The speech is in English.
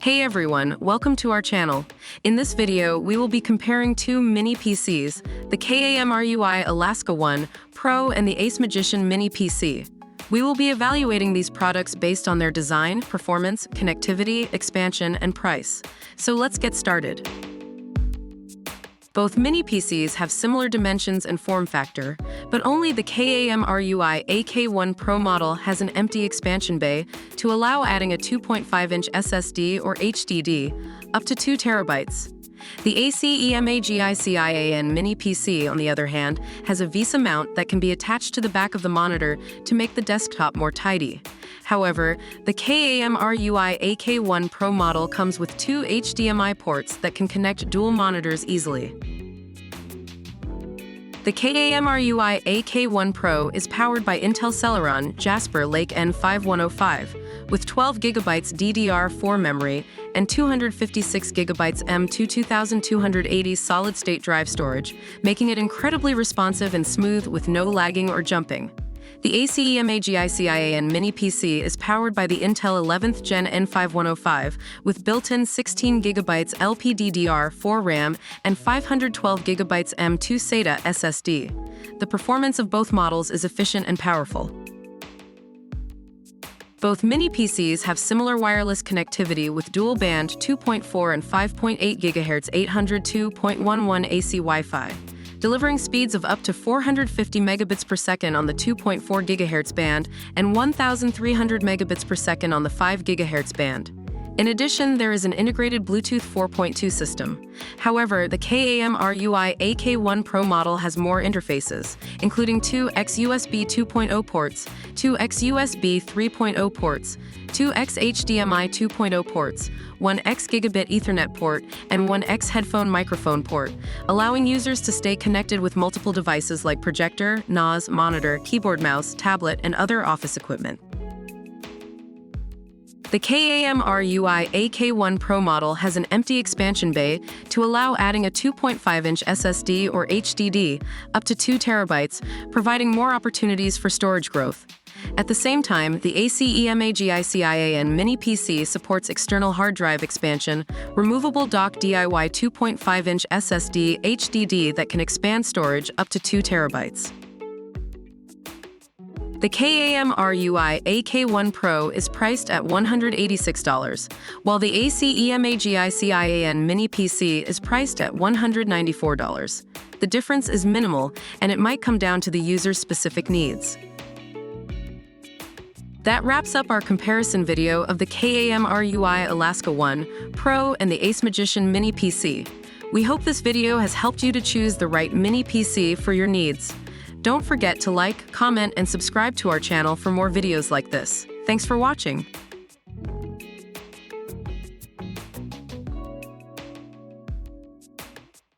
Hey everyone, welcome to our channel. In this video, we will be comparing two mini PCs, the KAMRUI AK1 Pro and the ACEMAGICIan Mini PC. We will be evaluating these products based on their design, performance, connectivity, expansion, and price. So let's get started. Both mini PCs have similar dimensions and form factor, but only the KAMRUI AK1 Pro model has an empty expansion bay to allow adding a 2.5-inch SSD or HDD up to 2 terabytes. The ACEMAGICIAN Mini PC, on the other hand, has a VESA mount that can be attached to the back of the monitor to make the desktop more tidy. However, the KAMRUI AK1 Pro model comes with 2 HDMI ports that can connect dual monitors easily. The KAMRUI AK1 Pro is powered by Intel Celeron N5105 with 12 GB DDR4 memory and 256 GB M.2 2280 solid-state drive storage, making it incredibly responsive and smooth with no lagging or jumping. The ACEMAGICIAN Mini PC is powered by the Intel 11th Gen N5105 with built-in 16 GB LPDDR4 RAM and 512 GB M.2 SATA SSD. The performance of both models is efficient and powerful. Both mini PCs have similar wireless connectivity with dual-band 2.4 and 5.8 GHz 802.11 AC Wi-Fi, delivering speeds of up to 450 megabits per second on the 2.4 GHz band and 1,300 megabits per second on the 5 GHz band. In addition, there is an integrated Bluetooth 4.2 system. However, the KAMRUI AK1 Pro model has more interfaces, including 2 XUSB 2.0 ports, 2 XUSB 3.0 ports, 2 XHDMI 2.0 ports, 1 X Gigabit Ethernet port, and 1 X headphone microphone port, allowing users to stay connected with multiple devices like projector, NAS, monitor, keyboard, mouse, tablet, and other office equipment. The KAMRUI AK1 Pro model has an empty expansion bay to allow adding a 2.5-inch SSD or HDD up to 2 terabytes, providing more opportunities for storage growth. At the same time, the ACEMAGICIAN Mini PC supports external hard drive expansion, removable dock DIY 2.5-inch SSD HDD that can expand storage up to 2 terabytes. The KAMRUI AK1 Pro is priced at $186, while the ACEMAGICIAN Mini PC is priced at $194. The difference is minimal, and it might come down to the user's specific needs. That wraps up our comparison video of the KAMRUI AK1 Pro and the ACEMAGICIan Mini PC. We hope this video has helped you to choose the right mini PC for your needs. Don't forget to like, comment, and subscribe to our channel for more videos like this. Thanks for watching.